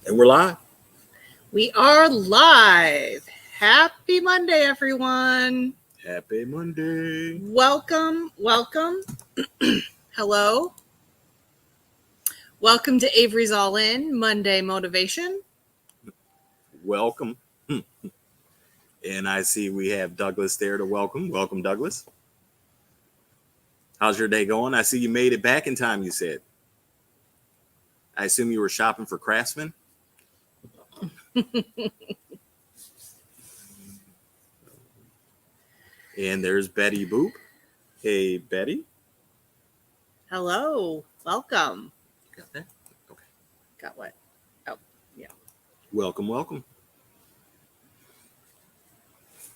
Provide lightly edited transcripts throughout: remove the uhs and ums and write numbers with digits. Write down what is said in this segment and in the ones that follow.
And we're live. We are live. Happy Monday, everyone. Happy Monday. Welcome. Hello. Welcome to Avery's All In Monday Motivation. Welcome. And I see we have Douglas there to welcome. Welcome, Douglas. How's your day going? I see you made it back in time, you said. I assume you were shopping for Craftsman? And there's Betty Boop. Hey, Betty. Hello. Welcome. Got that? Okay. Got what? Oh, yeah. Welcome.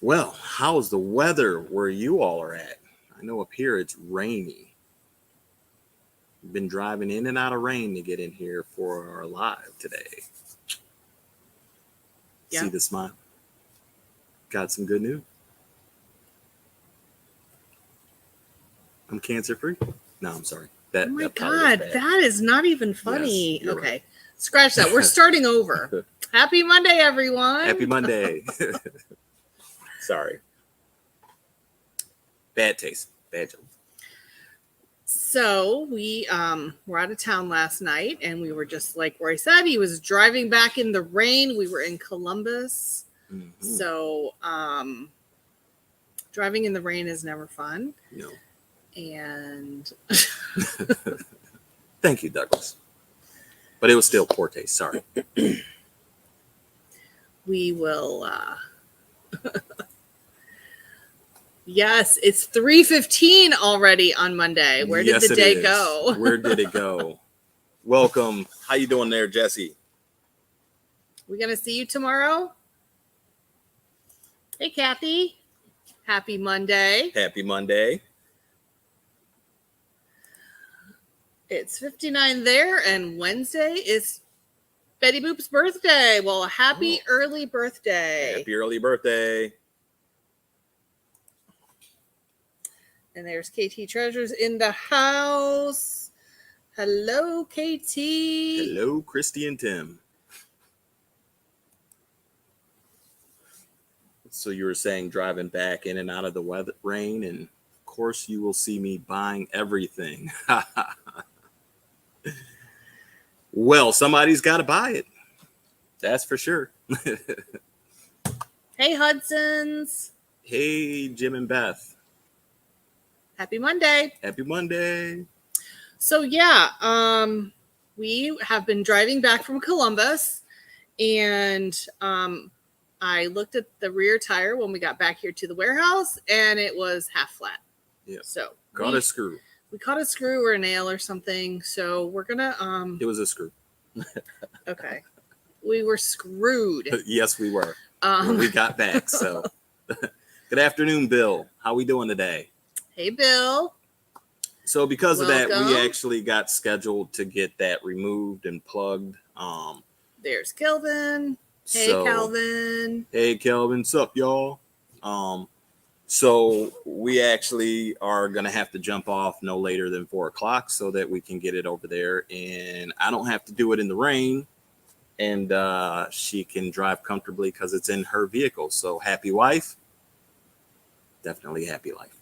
Well, how's the weather where you all are at? I know up here it's rainy. We've been driving in and out of rain to get in here for our live today. Yeah. See the smile? Got some good news. I'm cancer-free. No, I'm sorry. Oh my God, that is not even funny. Yes, okay. Right. Scratch that. We're starting over. Happy Monday, everyone. Happy Monday. Sorry. Bad taste. Bad joke. So we were out of town last night, and we were just like Roy said, he was driving back in the rain. We were in Columbus. Mm-hmm. So driving in the rain is never fun. No. And Thank you, Douglas. But it was still poor taste. Sorry. We will yes, it's 3:15 already on Monday. Where did the day go? Where did it go? Welcome. How you doing there, Jesse? We gonna see you tomorrow? Hey, Kathy. Happy Monday. Happy Monday. It's 59 there, and Wednesday is Betty Boop's birthday. Well, happy early birthday. Happy early birthday. And there's KT Treasures in the house. Hello, KT. Hello, Christy and Tim. So you were saying driving back in and out of the weather, rain, and of course you will see me buying everything. Well, somebody's got to buy it. That's for sure. Hey, Hudson's. Hey, Jim and Beth. Happy Monday. Happy Monday. So yeah, we have been driving back from Columbus, and I looked at the rear tire when we got back here to the warehouse, and it was half flat. Yeah. So Caught a screw. We caught a screw or a nail or something. So we're gonna It was a screw. Okay. We were screwed. Yes, we were. When we got back. So good afternoon, Bill. How we doing today? Hey, Bill. So because of that, Welcome. we actually got scheduled to get that removed and plugged. There's Kelvin. Hey, Calvin. Hey, Kelvin. Sup, y'all? So we actually are going to have to jump off no later than 4 o'clock so that we can get it over there. And I don't have to do it in the rain. And she can drive comfortably because it's in her vehicle. So happy wife. Definitely happy life.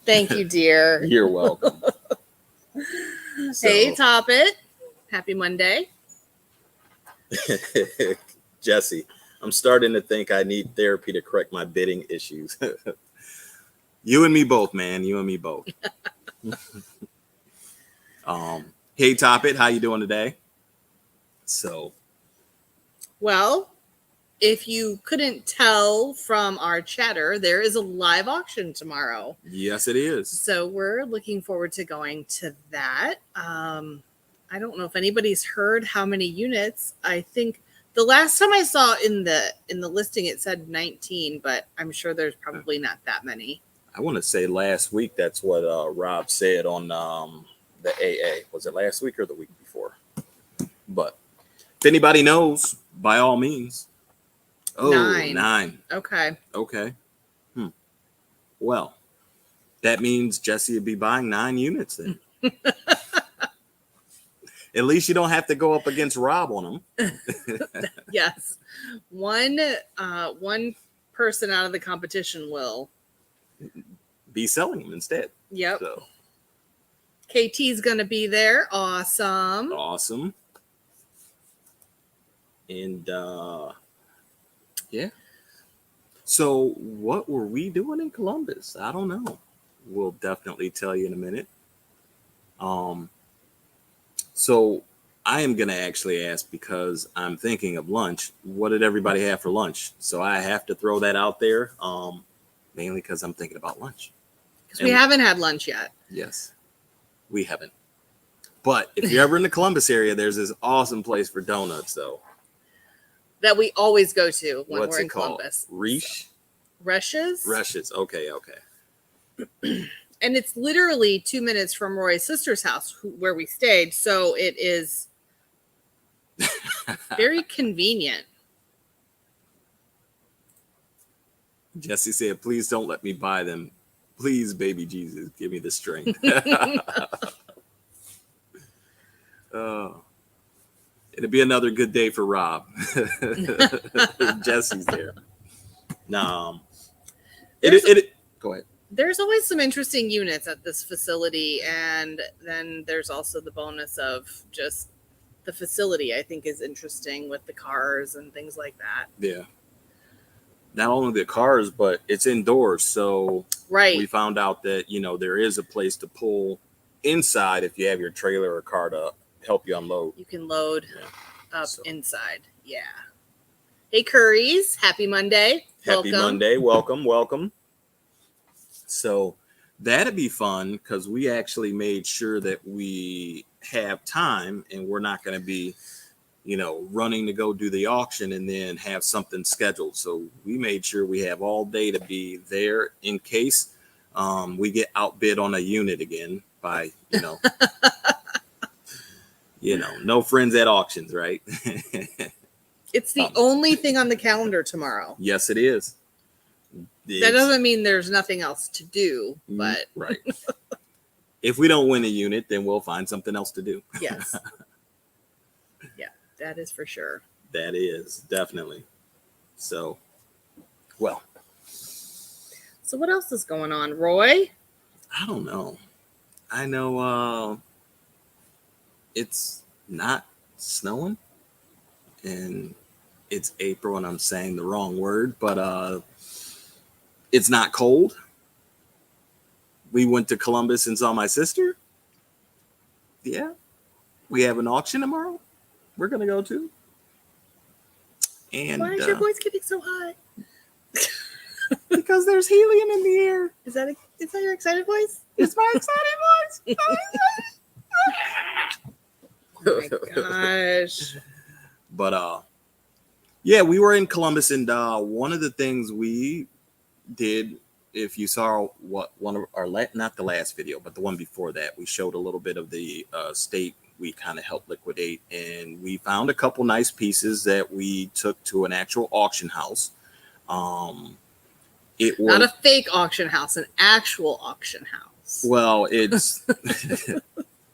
Thank you, dear. You're welcome. Hey, Top It. Happy Monday. Jesse, I'm starting to think I need therapy to correct my bidding issues. You and me both, man. You and me both. Hey, Top It. How you doing today? So, well, if you couldn't tell from our chatter, there is a live auction tomorrow. Yes, it is. So we're looking forward to going to that. I don't know if anybody's heard how many units. I think the last time I saw in the listing, it said 19, but I'm sure there's probably not that many. I want to say last week, that's what Rob said on the AA. Was it last week or the week before? But if anybody knows, by all means. Oh, 9. Okay. Well, that means Jesse would be buying 9 units then. At least you don't have to go up against Rob on them. Yes. One person out of the competition will be selling them instead. Yep. So KT's going to be there. Awesome. And yeah. So what were we doing in Columbus? I don't know. We'll definitely tell you in a minute. So I am going to actually ask, because I'm thinking of lunch, what did everybody have for lunch? So I have to throw that out there, mainly because I'm thinking about lunch. Because we haven't had lunch yet. Yes, we haven't. But if you're ever in the Columbus area, there's this awesome place for donuts, though. That we always go to when What's we're in it called? Columbus. Reesh? Reshes? Reshes. Okay. And it's literally 2 minutes from Roy's sister's house where we stayed. So it is very convenient. Jesse said, please don't let me buy them. Please, baby Jesus, give me the strength. It'll be another good day for Rob. Jesse's there. No. Go ahead. There's always some interesting units at this facility, and then there's also the bonus of just the facility, I think, is interesting with the cars and things like that. Yeah. Not only the cars, but it's indoors. So we found out that, there is a place to pull inside if you have your trailer or car to help you unload. You can load up inside. Yeah. Hey, Curries. Happy Monday. Happy Monday. Welcome. So that'd be fun, because we actually made sure that we have time and we're not going to be, running to go do the auction and then have something scheduled. So we made sure we have all day to be there in case we get outbid on a unit again by, no friends at auctions, right? It's the only thing on the calendar tomorrow. Yes, it is. That doesn't mean there's nothing else to do, but right. If we don't win a unit, then we'll find something else to do. Yes. Yeah, that is for sure. That is definitely. So, well. So what else is going on, Roy? I don't know. I know it's not snowing, and it's April, and I'm saying the wrong word, but it's not cold. We went to Columbus and saw my sister. Yeah. We have an auction tomorrow we're going to go to. And why is your voice getting so high? Because there's helium in the air. Is that your excited voice? It's my excited voice. Oh my gosh. But yeah, we were in Columbus, and one of the things we did, if you saw one of our not the last video, but the one before that, we showed a little bit of the state we kind of helped liquidate, and we found a couple nice pieces that we took to an actual auction house. It was not a fake auction house, an actual auction house. Well, it's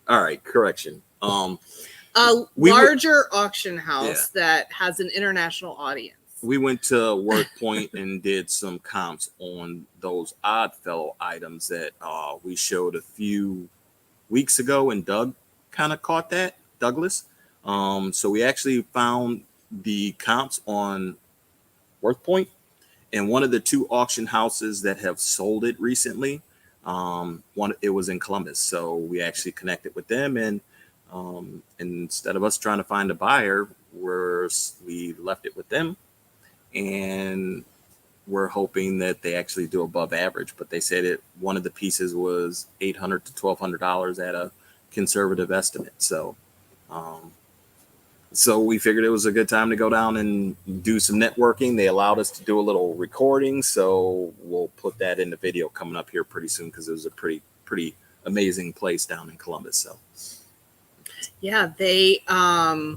all right. Correction. Larger auction house that has an international audience. We went to Worth Point and did some comps on those Oddfellow items that we showed a few weeks ago, and Doug kind of caught that, Douglas. So we actually found the comps on Worth Point, and one of the two auction houses that have sold it recently, it was in Columbus. So we actually connected with them, and instead of us trying to find a buyer, we left it with them. And we're hoping that they actually do above average. But they said one of the pieces was $800 to $1,200 at a conservative estimate. So, so we figured it was a good time to go down and do some networking. They allowed us to do a little recording, so we'll put that in the video coming up here pretty soon, because it was a pretty amazing place down in Columbus. So, yeah, they are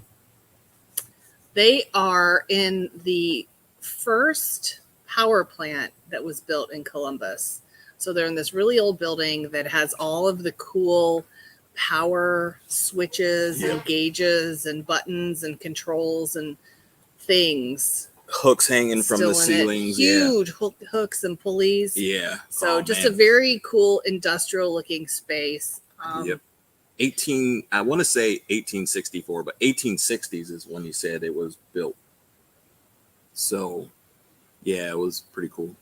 in the first power plant that was built in Columbus. So they're in this really old building that has all of the cool power switches and gauges and buttons and controls and things. Hooks hanging from the ceilings. Huge hooks and pulleys. Yeah. So just a very cool industrial looking space. Yep. I want to say 1864, but 1860s is when you said it was built. So yeah, it was pretty cool.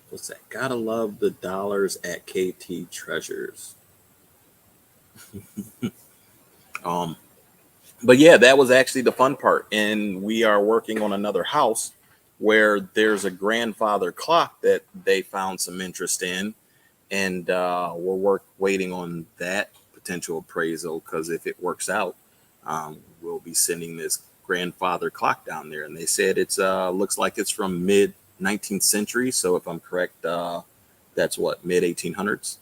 What's that? Gotta love the dollars at KT Treasures. But yeah, that was actually the fun part. And we are working on another house where there's a grandfather clock that they found some interest in. And we're waiting on that potential appraisal, because if it works out, we'll be sending this grandfather clock down there. And they said it's looks like it's from mid 19th century. So if I'm correct, that's what, mid 1800s.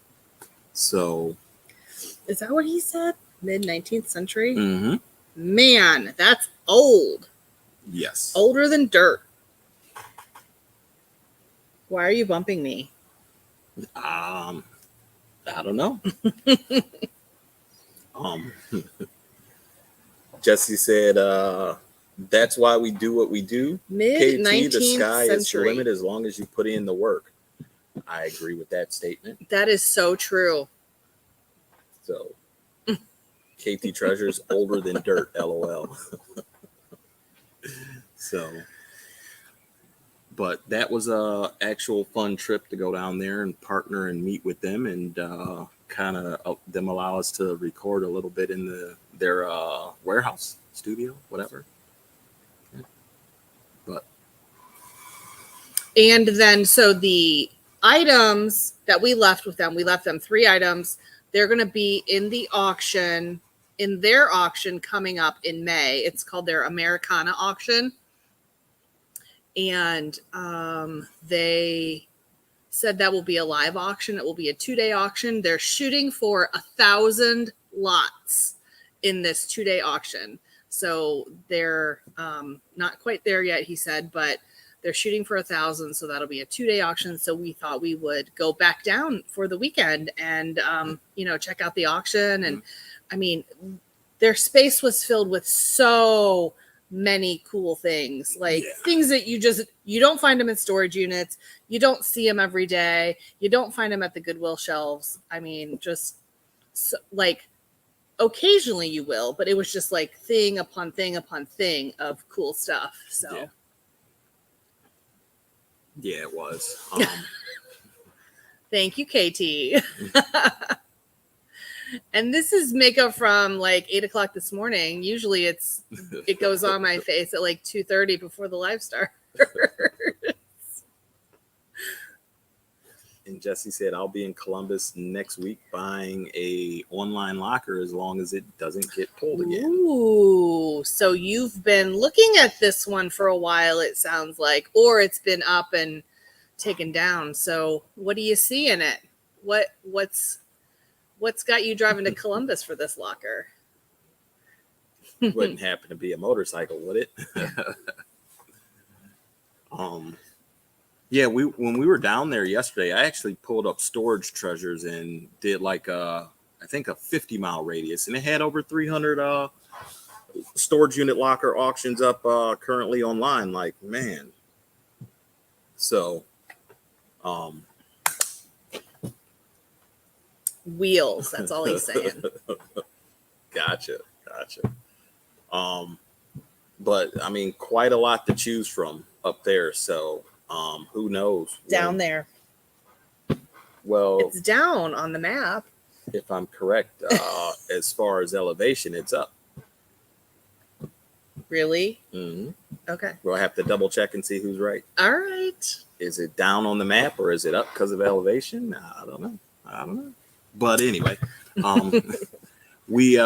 So is that what he said? Mid 19th century? Mm-hmm. Man, that's old. Yes. Older than dirt. Why are you bumping me? I don't know. Jesse said, that's why we do what we do. Mid 19th KT, the sky century. is the limit as long as you put in the work. I agree with that statement. That is so true. So, KT Treasures older than dirt, LOL. So, but that was a actual fun trip to go down there and partner and meet with them, and kind of them allow us to record a little bit in their warehouse studio, whatever. Yeah. But and then so the items that we left with them, we left them 3 items. They're going to be in the auction, in their auction coming up in May. It's called their Americana auction. And they said that will be a live auction. It will be a 2-day auction. They're shooting for 1,000 lots in this 2-day auction. So they're not quite there yet, he said, but they're shooting for 1,000. So that'll be a 2-day auction. So we thought we would go back down for the weekend and, check out the auction. And I mean, their space was filled with so many cool things, like things that you don't find them in storage units. You don't see them every day. You don't find them at the Goodwill shelves. I mean, just like occasionally you will, but it was just like thing upon thing upon thing of cool stuff. So yeah it was. Thank you, KT. And this is makeup from like 8 o'clock this morning. Usually it goes on my face at like 2:30 before the live starts. And Jesse said, I'll be in Columbus next week buying a online locker as long as it doesn't get pulled again. Ooh, so you've been looking at this one for a while, it sounds like, or it's been up and taken down. So what do you see in it? What's got you driving to Columbus for this locker? Wouldn't happen to be a motorcycle, would it? Yeah, when we were down there yesterday, I actually pulled up Storage Treasures and did like I think a 50-mile radius, and it had over 300 storage unit locker auctions up currently online. Like, man. So wheels, that's all he's saying. Gotcha. But I mean, quite a lot to choose from up there. So who knows? Down there. Well, it's down on the map. If I'm correct, as far as elevation, it's up. Really? Mm-hmm. Okay. We'll have to double check and see who's right. All right. Is it down on the map or is it up because of elevation? I don't know. But anyway, we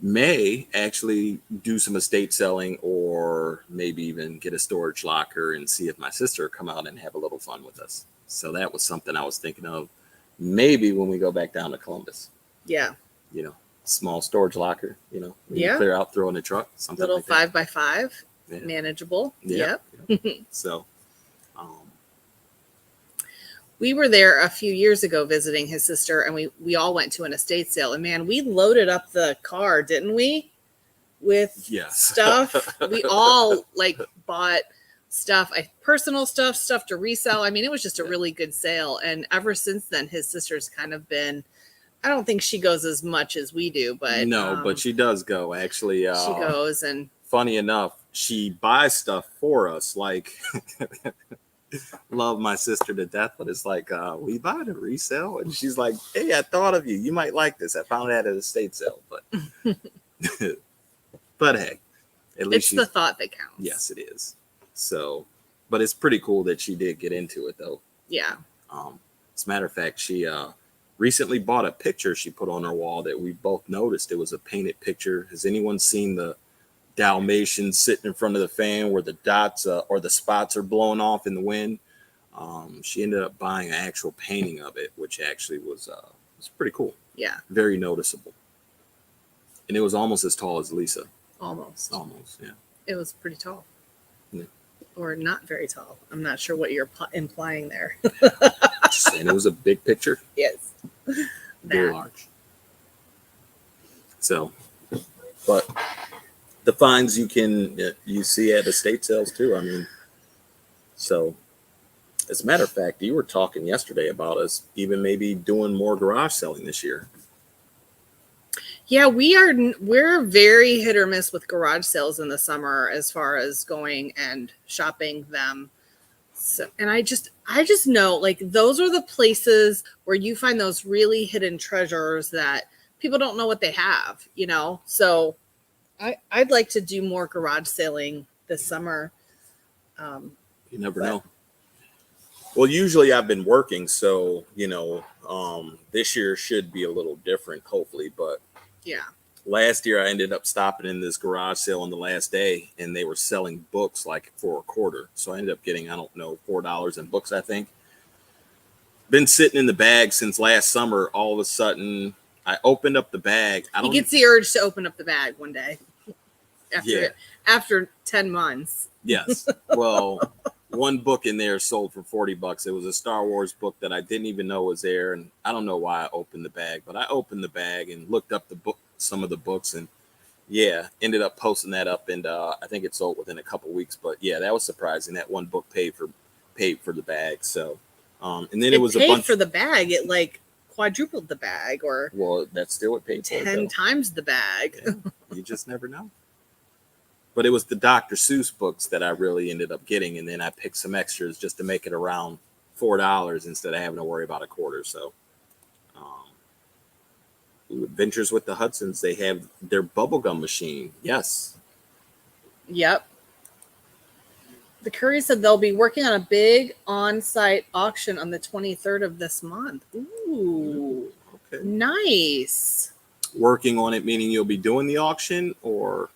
may actually do some estate selling, or maybe even get a storage locker and see if my sister come out and have a little fun with us. So that was something I was thinking of, maybe when we go back down to Columbus. Yeah. Small storage locker, clear out, throw in the truck, something little like that. 5x5, manageable. Yep. So we were there a few years ago visiting his sister, and we all went to an estate sale. And man, we loaded up the car, didn't we? With Yes. stuff. We all like bought stuff, personal stuff to resell. I mean, it was just a really good sale. And ever since then, his sister's kind of been, I don't think she goes as much as we do, but no, but she does go actually. She goes, and funny enough, she buys stuff for us. Like, love my sister to death, but it's like, we buy to resell, and she's like, "Hey, I thought of you. You might like this. I found it at an estate sale." But, but hey, at least it's the thought that counts. Yes, it is. So, but it's pretty cool that she did get into it, though. Yeah. As a matter of fact, she recently bought a picture she put on her wall that we both noticed. It was a painted picture. Has anyone seen the Dalmatian sitting in front of the fan where the dots or the spots are blowing off in the wind? She ended up buying an actual painting of it, which actually was pretty cool. Yeah. Very noticeable. And it was almost as tall as Lisa. Almost, yeah. It was pretty tall. Yeah. Or not very tall. I'm not sure what you're implying there. And it was a big picture. Yes. Very large. So, but the finds you see at estate sales too. I mean, so as a matter of fact, you were talking yesterday about us even maybe doing more garage selling this year. Yeah, we're very hit or miss with garage sales in the summer as far as going and shopping them. So, and I just know, like, those are the places where you find those really hidden treasures that people don't know what they have, you know? So I'd like to do more garage selling this summer. You never know. Well, usually I've been working, so, this year should be a little different, hopefully, but yeah. Last year, I ended up stopping in this garage sale on the last day, and they were selling books like for a quarter. So I ended up getting, I don't know, $4 in books, I think. Been sitting in the bag since last summer. All of a sudden, I opened up the bag. He gets the urge to open up the bag one day after 10 months. Yes. Well, one book in there sold for $40. It was a Star Wars book that I didn't even know was there, and I don't know why I opened the bag, but I opened the bag and looked up the book, some of the books, and ended up posting that up, and I think it sold within a couple weeks. But yeah, that was surprising. That one book paid for the bag. So, and then it was a bunch for the bag. It like quadrupled the bag, or that's still what paid 10 times the bag. Yeah, you just never know. But it was the Dr. Seuss books that I really ended up getting, and then I picked some extras just to make it around $4 instead of having to worry about a quarter. So, Adventures with the Hudsons, they have their bubblegum machine. Yes. Yep. The Curry said they'll be working on a big on-site auction on the 23rd of this month. Ooh, okay. Nice. Working on it, meaning you'll be doing the auction, or...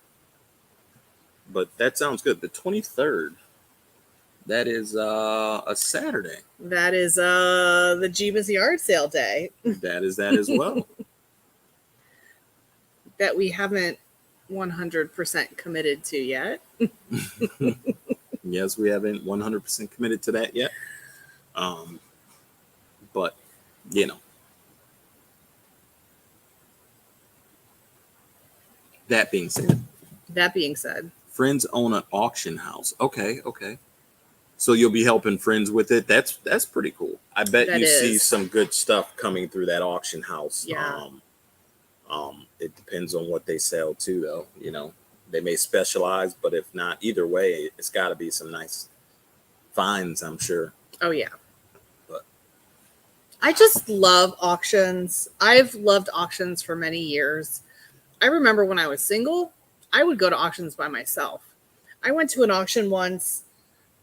But that sounds good. The 23rd. That is a Saturday. That is the Jeebus yard sale day. That is that as well. That we haven't 100% committed to yet. Yes, we haven't 100% committed to that yet. But, That being said. Friends own an auction house. Okay. So you'll be helping friends with it. That's pretty cool. I bet you see some good stuff coming through that auction house. Yeah. It depends on what they sell too, though. They may specialize, but if not, either way, it's got to be some nice finds, I'm sure. Oh yeah. But I just love auctions. I've loved auctions for many years. I remember when I was single, I would go to auctions by myself. I went to an auction once.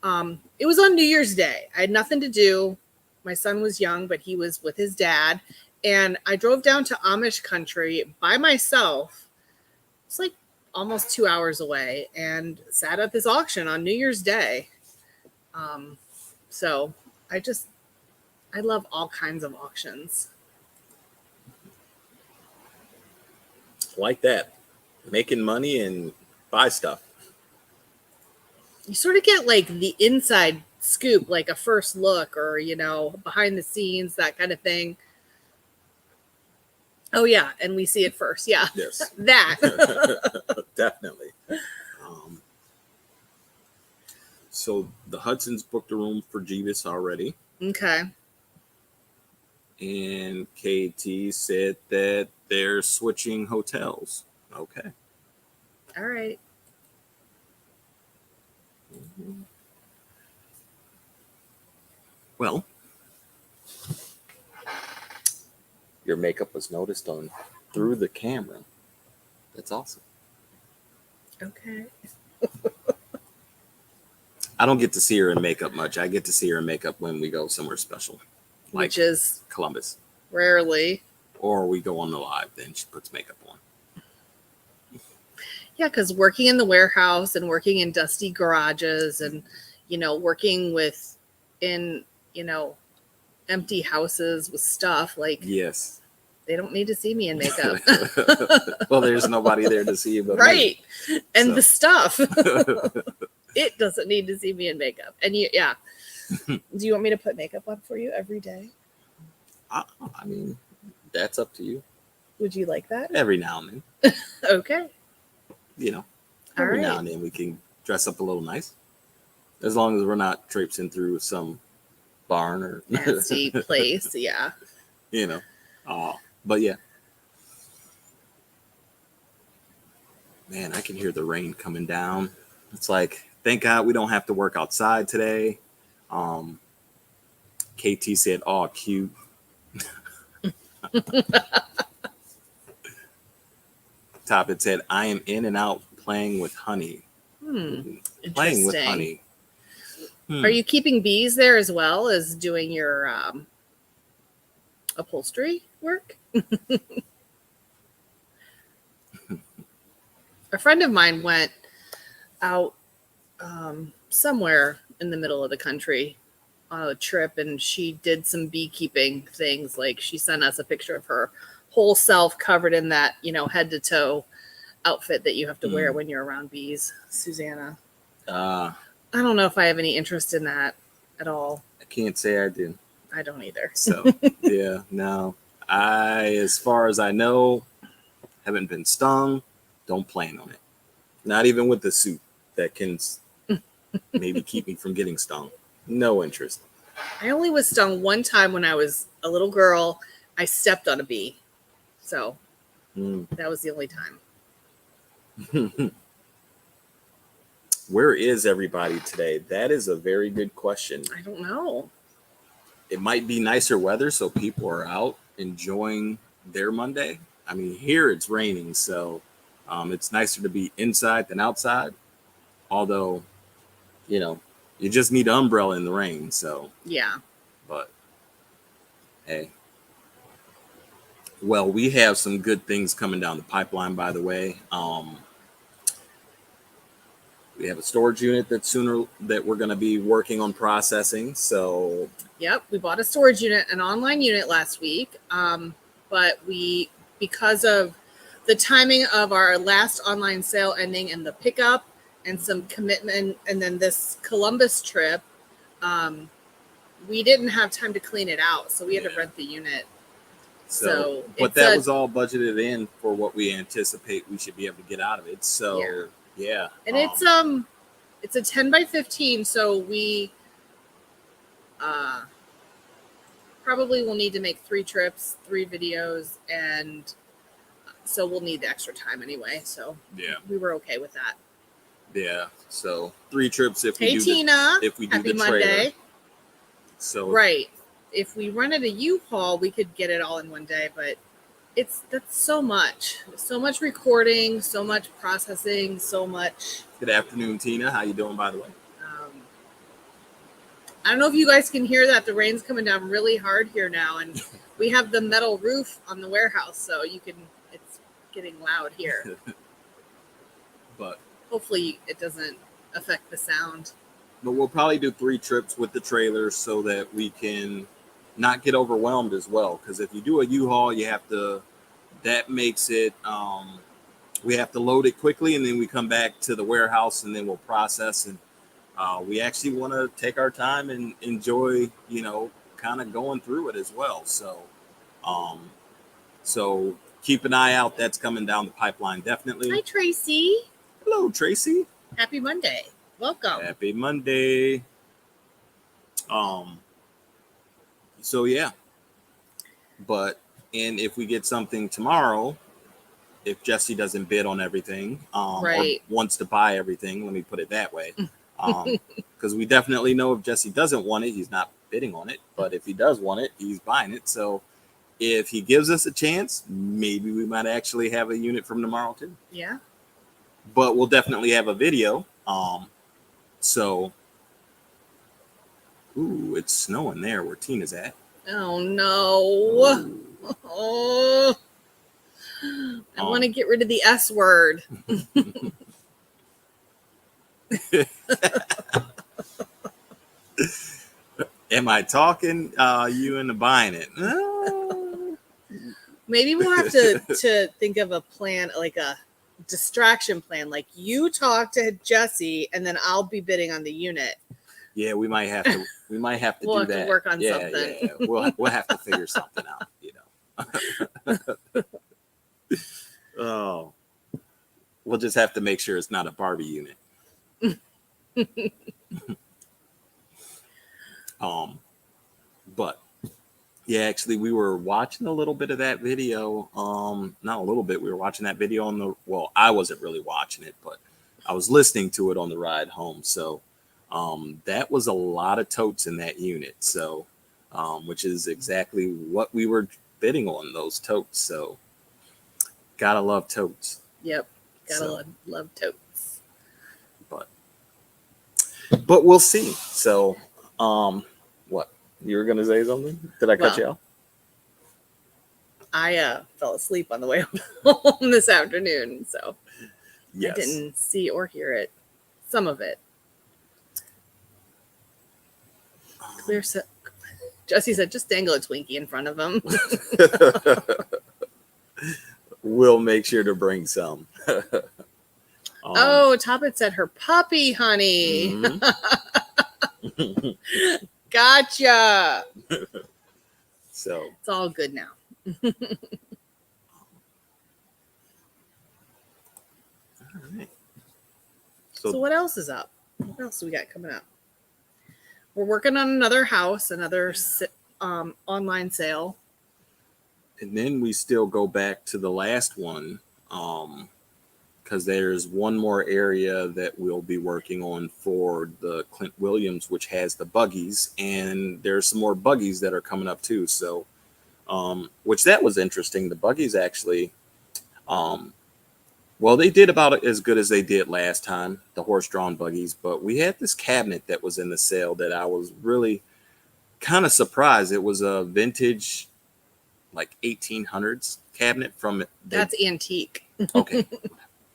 It was on New Year's Day. I had nothing to do. My son was young, but he was with his dad. And I drove down to Amish country by myself. It's like almost 2 hours away, and sat at this auction on New Year's Day. So I love all kinds of auctions. Like that. Making money and buy stuff. You sort of get like the inside scoop, like a first look or, behind the scenes, that kind of thing. Oh, yeah. And we see it first. Yeah. Yes. That. Definitely. So the Hudson's booked a room for Jeebus already. Okay. And KT said that they're switching hotels. Okay. All right. Well, your makeup was noticed through the camera. That's awesome. Okay. I don't get to see her in makeup much. I get to see her in makeup when we go somewhere special, like Which is Columbus, rarely. or we go on the live. Then she puts makeup on. Yeah, because working in the warehouse and working in dusty garages and, working in empty houses with stuff, like, Yes. they don't need to see me in makeup. Well, there's nobody there to see you but right. me. And the stuff. It doesn't need to see me in makeup. And yeah. Do you want me to put makeup on for you every day? I mean, that's up to you. Would you like that? Every now and then. Okay. Every now and then we can dress up a little nice. As long as we're not traipsing through some barn or nasty place. Yeah. But yeah. Man, I can hear the rain coming down. It's like, thank God we don't have to work outside today. KT said, "Oh, cute." Top it said, "I am in and out playing with honey." Playing with honey. Are you keeping bees there as well as doing your upholstery work? A friend of mine went out somewhere in the middle of the country on a trip, and she did some beekeeping things. Like, she sent us a picture of her whole self covered in that, head to toe outfit that you have to wear when you're around bees. Susanna. I don't know if I have any interest in that at all. I can't say I do. I don't either. So, yeah, no. As far as I know, haven't been stung. Don't plan on it. Not even with the suit that can maybe keep me from getting stung. No interest. I only was stung one time when I was a little girl. I stepped on a bee. So that was the only time. Where is everybody today? That is a very good question. I don't know. It might be nicer weather, so people are out enjoying their Monday. I mean, here it's raining, so it's nicer to be inside than outside. Although, you just need an umbrella in the rain. So yeah. But hey. Well, we have some good things coming down the pipeline, by the way. We have a storage unit that we're going to be working on processing. So, yep, we bought a storage unit, an online unit last week. But because of the timing of our last online sale ending and the pickup and some commitment, and then this Columbus trip, we didn't have time to clean it out, so we had to rent the unit. So but that was all budgeted in for what we anticipate we should be able to get out of it. So yeah. And it's a 10 by 15, so we probably will need to make 3 trips, 3 videos, and so we'll need the extra time anyway. So yeah, we were okay with that. Yeah. So 3 trips if we hey, do Tina. if we do Happy the trailer. Monday. So right. If we rented a U-Haul, we could get it all in one day, but that's so much recording, so much processing, so much. Good afternoon, Tina. How you doing, by the way? I don't know if you guys can hear that. The rain's coming down really hard here now, and we have the metal roof on the warehouse, so it's getting loud here. But hopefully it doesn't affect the sound. But we'll probably do 3 trips with the trailers so that we can not get overwhelmed as well. Because if you do a U-Haul, that makes it, we have to load it quickly, and then we come back to the warehouse, and then we'll process. And we actually want to take our time and enjoy, kind of going through it as well. Um, so keep an eye out. That's coming down the pipeline, definitely. Hi, Tracy. Hello, Tracy. Happy Monday. Welcome. Happy Monday. Um, so yeah, but and if we get something tomorrow, if Jesse doesn't bid on everything, Right. or wants to buy everything, let me put it that way, because we definitely know if Jesse doesn't want it, he's not bidding on it. But if he does want it, he's buying it. So if he gives us a chance, maybe we might actually have a unit from tomorrow too. Yeah. But we'll definitely have a video. So, ooh, it's snowing there where Tina's at. Oh no. Oh. I want to get rid of the S word. Am I talking you into buying it? Maybe we'll have to think of a plan, like a distraction plan. Like you talk to Jesse, and then I'll be bidding on the unit. Yeah, we might have to. We might have to We'll do have to that. work on Yeah, something. Yeah. We'll have to figure something out. Oh, we'll just have to make sure it's not a Barbie unit. But yeah, actually, we were watching a little bit of that video. Not a little bit. We were watching that video on the. Well, I wasn't really watching it, but I was listening to it on the ride home. So that was a lot of totes in that unit. So, which is exactly what we were bidding on, those totes. So, gotta love totes. Yep, gotta love totes. But we'll see. So, what, you were gonna say something? Did I cut you off? I fell asleep on the way home this afternoon, so yes. I didn't see or hear it. Some of it. Jesse said, just dangle a Twinkie in front of him. We'll make sure to bring some. Toppet said her puppy, honey. Mm-hmm. Gotcha. So it's all good now. All right. So what else is up? What else do we got coming up? We're working on another house, another online sale. And then we still go back to the last one, because there's one more area that we'll be working on for the Clint Williams, which has the buggies, and there's some more buggies that are coming up too. So, which that was interesting. The buggies actually, well, they did about as good as they did last time, the horse-drawn buggies. But we had this cabinet that was in the sale that I was really kind of surprised. It was a vintage, like 1800s cabinet from. That's antique. Okay,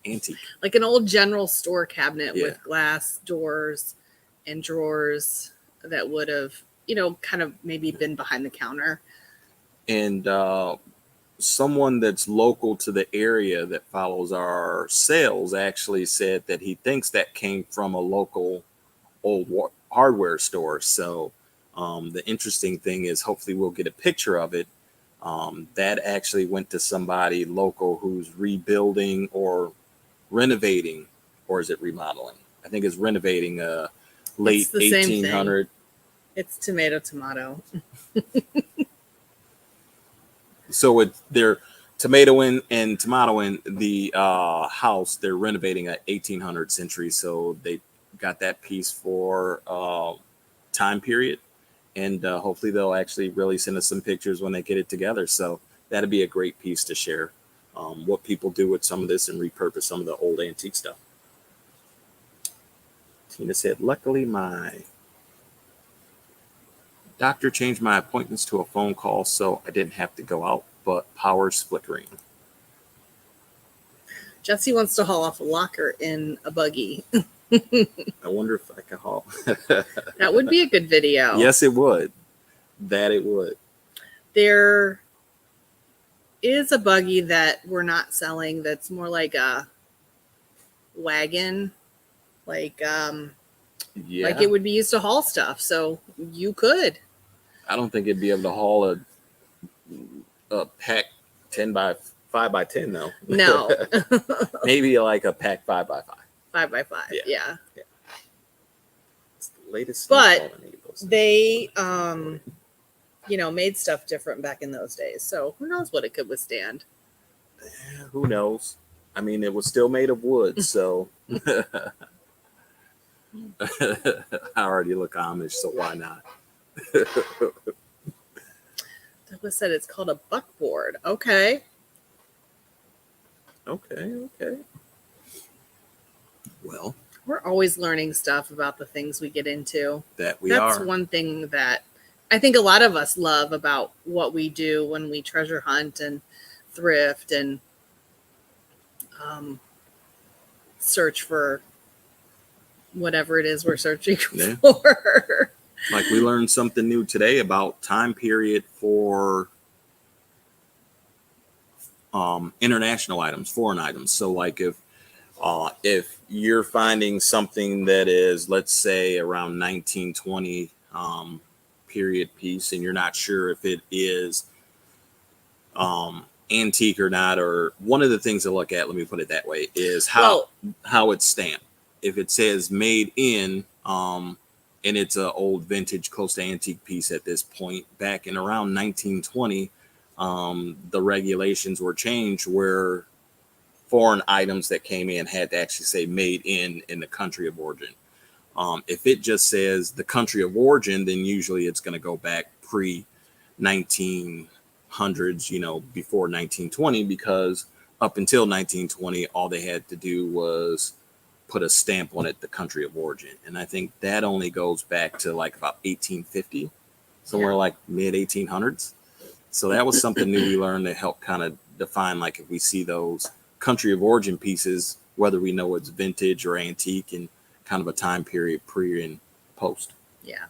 antique. Like an old general store cabinet with glass doors and drawers that would have, kind of maybe been behind the counter. And someone that's local to the area that follows our sales actually said that he thinks that came from a local old hardware store. So the interesting thing is hopefully we'll get a picture of it. That actually went to somebody local who's rebuilding or renovating, or is it remodeling? I think it's renovating a late 1800. It's tomato. So they're tomatoing the house. They're renovating a 1800 century. So they got that piece for time period. And hopefully they'll actually really send us some pictures when they get it together. So that'd be a great piece to share. What people do with some of this and repurpose some of the old antique stuff. Tina said, luckily my doctor changed my appointments to a phone call, so I didn't have to go out, but power's flickering. Jesse wants to haul off a locker in a buggy. I wonder if I could haul. That would be a good video. Yes, it would. That it would. There is a buggy that we're not selling that's more like a wagon, like Yeah. Like it would be used to haul stuff. So you could. I don't think it'd be able to haul a pack 10 by 5 by 10 though. No. Maybe like a pack 5 by 5. 5x5. Yeah. It's the latest. But snowfall in Naples. they, made stuff different back in those days. So who knows what it could withstand? Who knows? I mean, it was still made of wood, so I already look Amish, so why not? Douglas said it's called a buckboard. Okay. Okay. Well, We're always learning stuff about the things we get into. That's That's one thing that I think a lot of us love about what we do when we treasure hunt and thrift and search for whatever it is we're searching for. Like we learned something new today about time period for international items, foreign items. So like if you're finding something that is, let's say, around 1920 period piece, and you're not sure if it is antique or not, or one of the things to look at, let me put it that way, is how it's stamped. If it says made in, and it's an old vintage, close to antique piece at this point, back in around 1920, the regulations were changed where foreign items that came in had to actually say made in the country of origin. If it just says the country of origin, then usually it's going to go back pre 1900s, before 1920, because up until 1920, all they had to do was put a stamp on it, the country of origin. And I think that only goes back to like about 1850, somewhere like mid 1800s. So that was something new we learned to help kind of define, like if we see those country of origin pieces, whether we know it's vintage or antique, and kind of a time period pre and post. Yeah.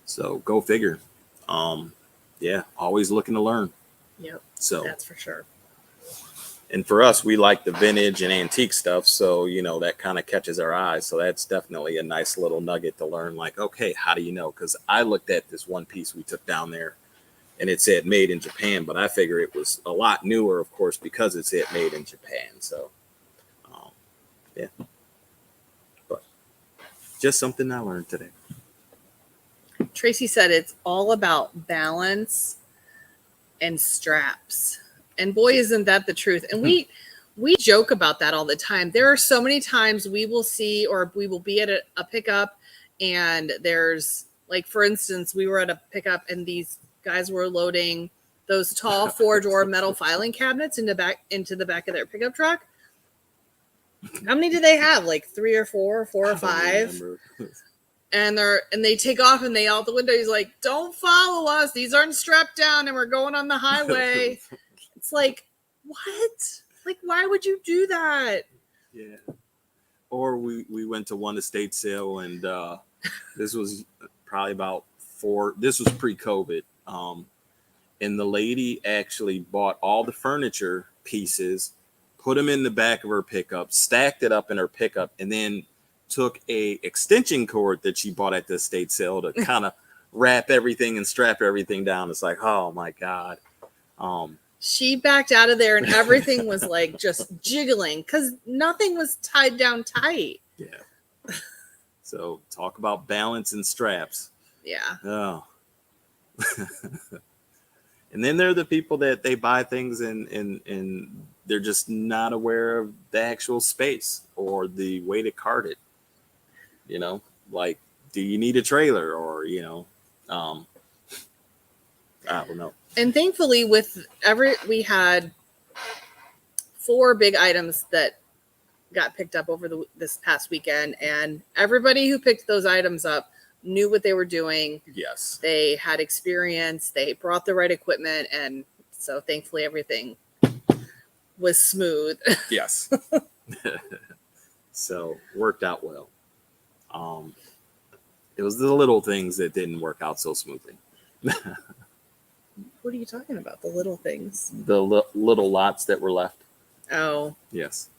So go figure. Always looking to learn. Yep. So that's for sure. And for us, we like the vintage and antique stuff. So, that kind of catches our eyes. So that's definitely a nice little nugget to learn. Like, okay, how do you know? Because I looked at this one piece we took down there and it said made in Japan, but I figure it was a lot newer, of course, because it said made in Japan. So, but just something I learned today. Tracy said it's all about balance and straps. And boy, isn't that the truth. And we joke about that all the time. There are so many times we will see, or we will be at a pickup, and there's, like, for instance, we were at a pickup and these guys were loading those tall 4-door metal filing cabinets into the back of their pickup truck. How many do they have? Like 3 or 4 or 5? And they take off, and they out the window. He's like, "Don't follow us. These aren't strapped down, and we're going on the highway." It's like, what? Like, why would you do that? Yeah. Or we went to one estate sale, and this was probably this was pre-COVID. And the lady actually bought all the furniture pieces, put them in the back of her pickup, stacked it up in her pickup, and then took a extension cord that she bought at the estate sale to kind of wrap everything and strap everything down. It's like, oh my God. She backed out of there and everything was like just jiggling because nothing was tied down tight. Yeah. So talk about balance and straps. Yeah. Oh. And then there are the people that they buy things and they're just not aware of the actual space or the way to cart it. Like, do you need a trailer, or, I don't know. And thankfully we had 4 big items that got picked up over this past weekend, and everybody who picked those items up knew what they were doing. Yes. They had experience, they brought the right equipment, and so thankfully everything was smooth. Yes. So worked out well. It was the little things that didn't work out so smoothly. What are you talking about? The little things? The little lots that were left. Oh. Yes.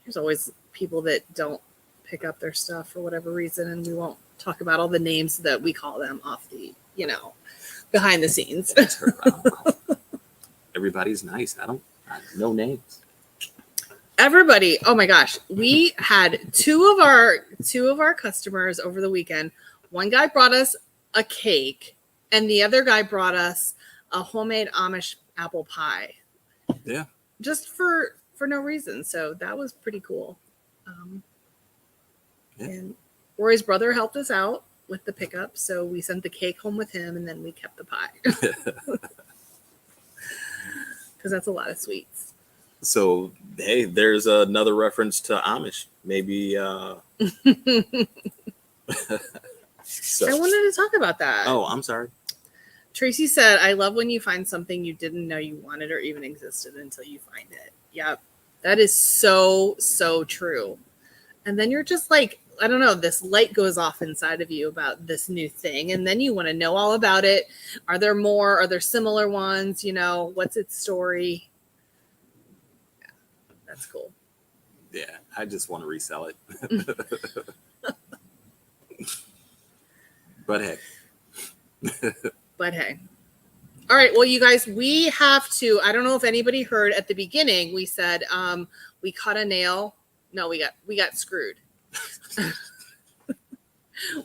There's always people that don't pick up their stuff for whatever reason, and we won't talk about all the names that we call them off the, behind the scenes. That's her. Everybody's nice. No names. Everybody, oh my gosh, we had two of our customers over the weekend. One guy brought us a cake, and the other guy brought us a homemade Amish apple pie. Yeah. Just for no reason. So that was pretty cool. And Roy's brother helped us out with the pickup, so we sent the cake home with him, and then we kept the pie. Because that's a lot of sweets. So, hey, there's another reference to Amish. Maybe. So. I wanted to talk about that. Oh, I'm sorry. Tracy said, I love when you find something you didn't know you wanted or even existed until you find it. Yep. That is so, so true. And then you're just like, I don't know, this light goes off inside of you about this new thing. And then you want to know all about it. Are there more? Are there similar ones? What's its story? Yeah, that's cool. Yeah, I just want to resell it. But hey. All right. Well, you guys, we have to, I don't know if anybody heard at the beginning, we said we cut a nail. No, we got screwed.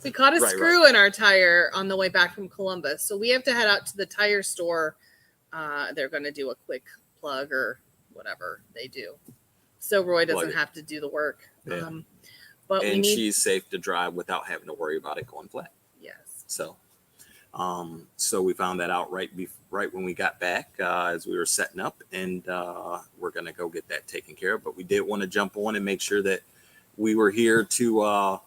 We caught a screw in our tire on the way back from Columbus. So we have to head out to the tire store. They're going to do a quick plug or whatever they do. So Roy doesn't have to do the work. Yeah. But she's safe to drive without having to worry about it going flat. Yes. So we found that out right when we got back as we were setting up, and we're going to go get that taken care of. But we did want to jump on and make sure that we were here to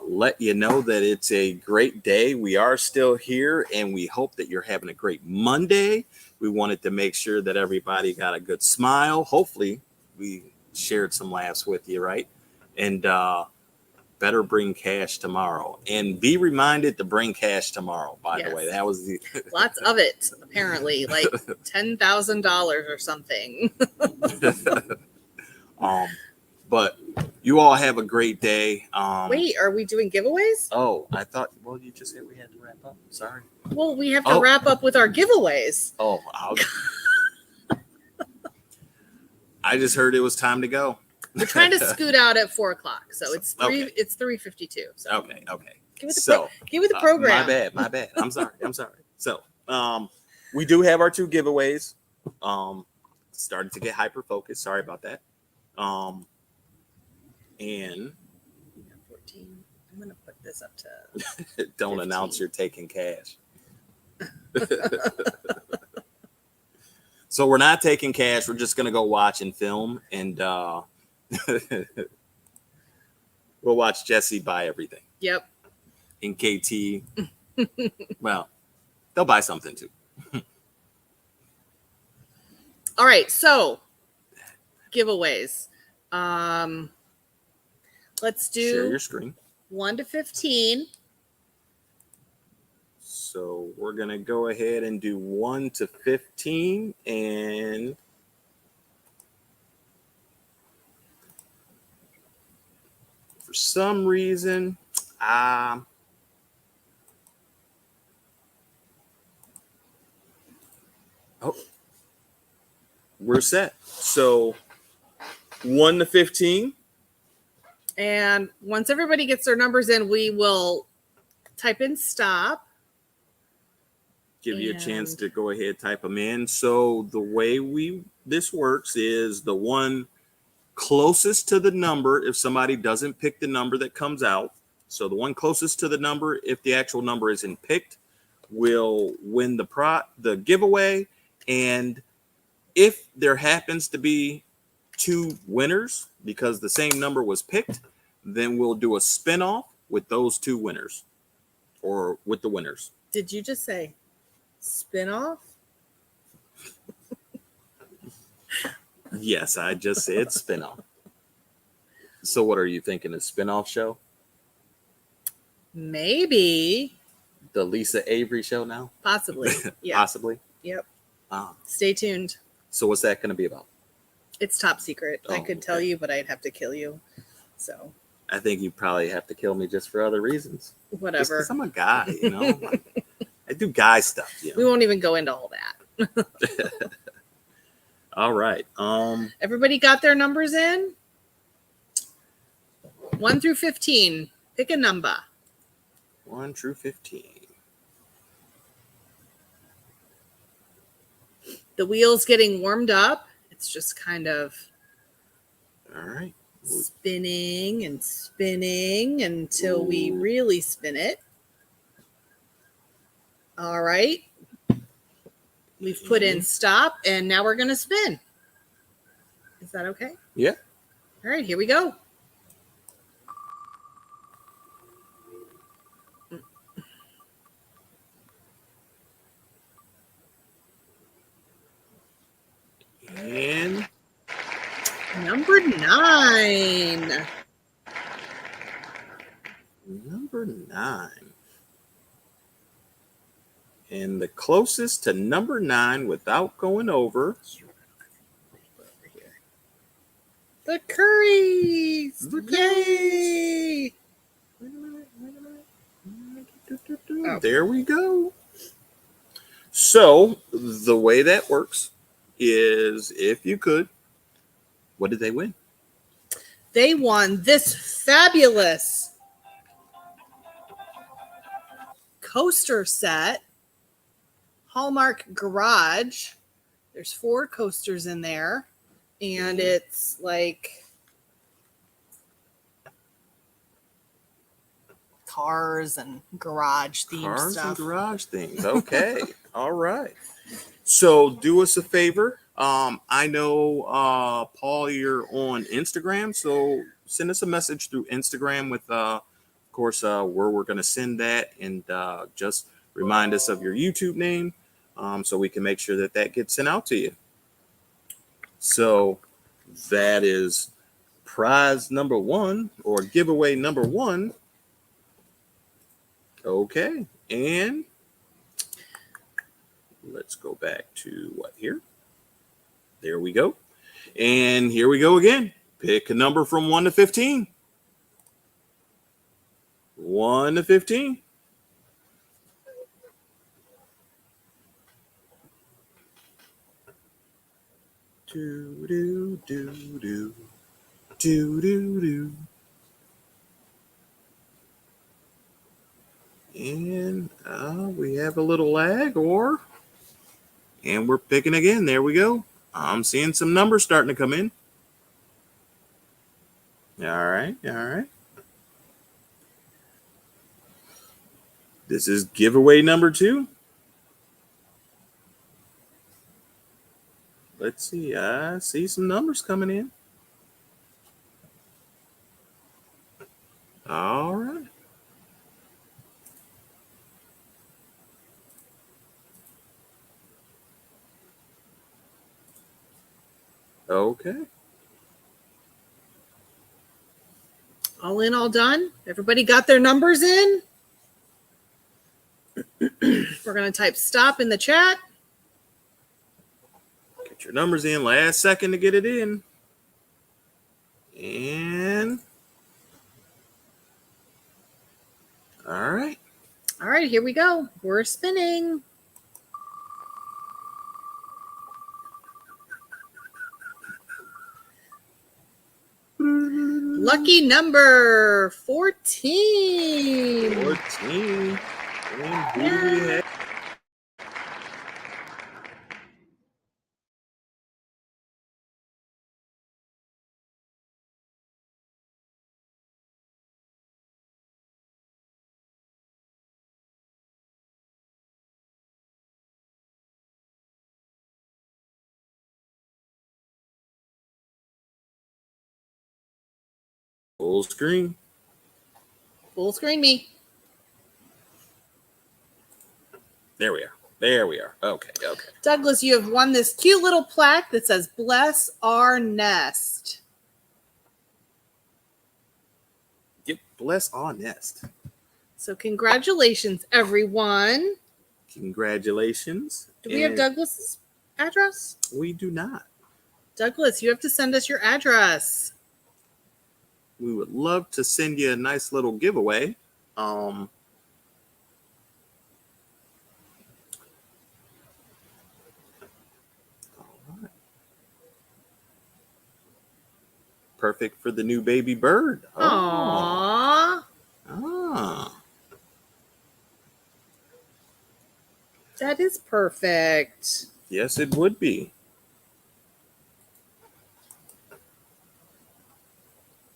let you know that it's a great day. We are still here, and we hope that you're having a great Monday. We wanted to make sure that everybody got a good smile. Hopefully we shared some laughs with you, right? And better bring cash tomorrow, and be reminded to bring cash tomorrow. By the way, that was lots of it, apparently, like $10,000 or something. But you all have a great day. Wait, are we doing giveaways? Oh, I thought. Well, you just said we had to wrap up. Sorry. Well, we have to wrap up with our giveaways. Oh, I just heard it was time to go. We're trying to scoot out at 4:00, so it's 3:52. So. Okay. Give it the program. My bad. I'm sorry. So, we do have our two giveaways. Starting to get hyper focused. Sorry about that. And 14. I'm gonna put this up to. Don't 15. Announce you're taking cash. So we're not taking cash. We're just gonna go watch and film, and we'll watch Jesse buy everything. Yep. And KT, well, they'll buy something too. All right, so giveaways. Let's do share your screen. 1 to 15. So we're gonna go ahead and do 1 to 15, and for some reason, we're set. So 1 to 15. And once everybody gets their numbers in, we will type in stop. Give you a chance to go ahead, type them in. So the way this works is the one closest to the number, if somebody doesn't pick the number that comes out. So the one closest to the number, if the actual number isn't picked, will win the giveaway. And if there happens to be two winners because the same number was picked, then we'll do a spin-off with those two winners, or with the winners. Did you just say spin-off? Yes, I just said spin-off. So what are you thinking, a spin-off show? Maybe. The Lisa Avery show now? Possibly. Yeah. Possibly? Yep. Stay tuned. So what's that going to be about? It's top secret. I could tell you, but I'd have to kill you. So I think you probably have to kill me just for other reasons. Just Whatever. because I'm a guy, you know. I do guy stuff. You We know? won't even go into all that. All right. Everybody got their numbers in? 1 through 15. Pick a number. 1 through 15. The wheel's getting warmed up. It's just kind of All right. spinning and spinning until we really spin it. All right. We've put in stop, and now we're going to spin. Is that okay? Yeah. All right, here we go. And Number 9. number 9. And the closest to number 9 without going over. The Currys. The Yay. Oh. There we go. So the way that works is, if you could, what did they win? They won this fabulous coaster set, Hallmark Garage. There's 4 coasters in there, and it's like cars and garage themed Cars stuff. and garage things. Okay. All right. So do us a favor. I know, Paul, you're on Instagram, so send us a message through Instagram with, of course, where we're going to send that, and just remind us of your YouTube name, so we can make sure that that gets sent out to you. So that is prize number 1, or giveaway number 1. Okay, and let's go back to what here? There we go. And here we go again. Pick a number from 1 to 15. 1 to 15. Do do do do do do do. And we have a little lag, and we're picking again. There we go. I'm seeing some numbers starting to come in. All right, all right. This is giveaway number 2. Let's see. I see some numbers coming in. All right. Okay. All in, all done? Everybody got their numbers in? We're going to type stop in the chat. Get your numbers in. Last second to get it in. And all right. All right, here we go. We're spinning. Lucky number 14. 14. And who do we have? Full screen. Full screen me. There we are. There we are. Okay. Okay. Douglas, you have won this cute little plaque that says "Bless Our Nest." Yep. Bless our nest. So congratulations, everyone. Congratulations. Do we have Douglas's address? We do not. Douglas, you have to send us your address. we would love to send you a nice little giveaway. All right. Perfect for the new baby bird. Aww. Ah. That is perfect. Yes, it would be.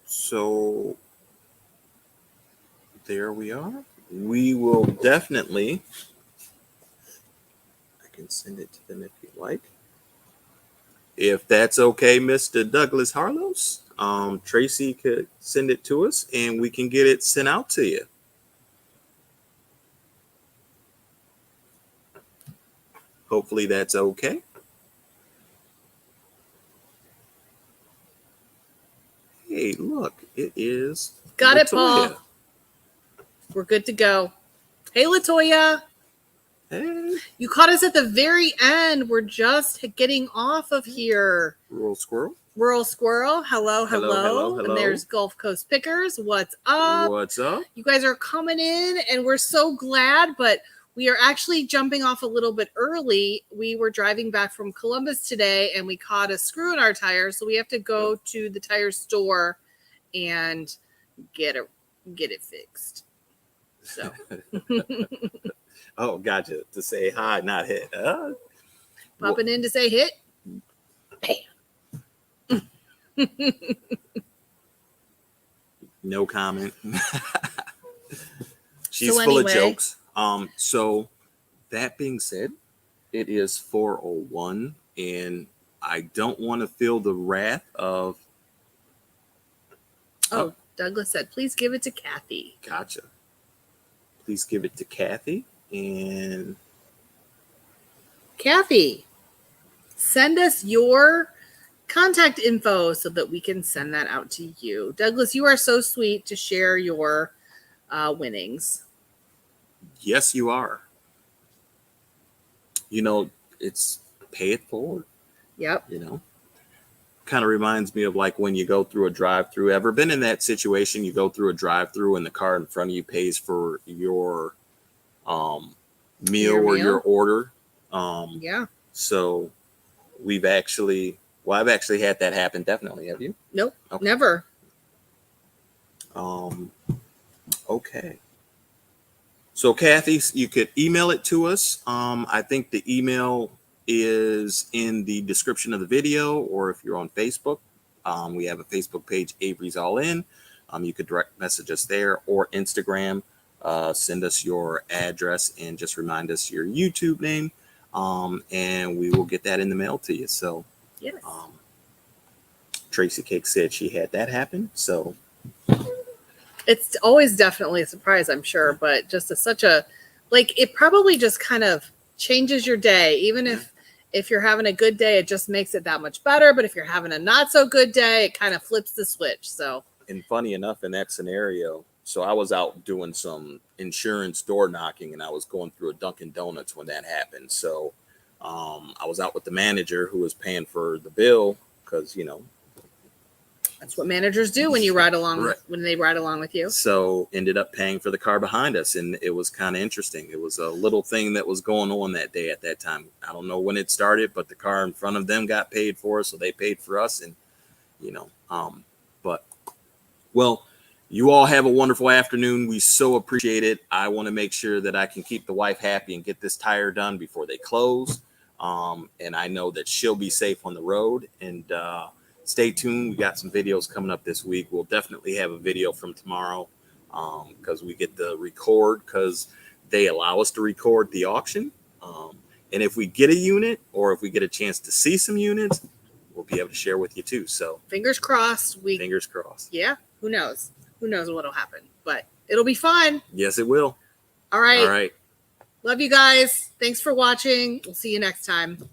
So there we are. We will definitely, I can send it to them if you like. If that's okay, Mr. Douglas Harlos, Tracy could send it to us and we can get it sent out to you. Hopefully that's okay. Hey, look, it is. Got it, Latoya. Paul. We're good to go. Hey, Latoya. Hey, You caught us at the very end. We're just getting off of here. Rural Squirrel. Rural Squirrel. Hello, hello. Hello. And there's Gulf Coast Pickers. What's up? What's up? You guys are coming in, and we're so glad, but we are actually jumping off a little bit early. We were driving back from Columbus today, and we caught a screw in our tire, so we have to go to the tire store and get it fixed. So, Gotcha. To say hi, not hit. popping in to say hit. Bam. No comment. She's So full of anyway. jokes. So that being said, it is 4:01, and I don't want to feel the wrath of. Oh, Douglas said, please give it to Kathy. Gotcha. Please give it to Kathy. And Kathy, send us your contact info so that we can send that out to you. Douglas, you are so sweet to share your winnings. yes, you are. You know, it's pay it forward. Yep. You know, kind of reminds me of like when you go through a drive-through. Ever been in that situation? You go through a drive-through and the car in front of you pays for your meal or your order. Yeah. So I've actually had that happen. Definitely. Have you? Nope. Okay. Never. Okay. So Kathy, you could email it to us. I think the email is in the description of the video, or if you're on Facebook, we have a Facebook page, Avery's All In. You could direct message us there, or Instagram. Send us your address and just remind us your YouTube name, and we will get that in the mail to you. So, Yes. Tracy Cake said she had that happen. So It's always definitely a surprise, I'm sure, but just it probably just kind of changes your day. Even if you're having a good day, it just makes it that much better. But if you're having a not so good day, it kind of flips the switch. So, and funny enough, in that scenario, so I was out doing some insurance door knocking, and I was going through a Dunkin' Donuts when that happened. So I was out with the manager who was paying for the bill because, that's what managers do when you ride along Right. when they ride along with you. So ended up paying for the car behind us, and it was kind of interesting. It was a little thing that was going on that day at that time. I don't know when it started, but the car in front of them got paid for, so they paid for us, and you all have a wonderful afternoon. We so appreciate it. I want to make sure that I can keep the wife happy and get this tire done before they close. And I know that she'll be safe on the road, and stay tuned. We got some videos coming up this week. We'll definitely have a video from tomorrow because we get the record because they allow us to record the auction. And if we get a unit or if we get a chance to see some units, we'll be able to share with you too. So Fingers crossed. fingers crossed. Yeah, who knows? Who knows what'll happen? But it'll be fun. Yes, it will. All right. All right. Love you guys. Thanks for watching. We'll see you next time.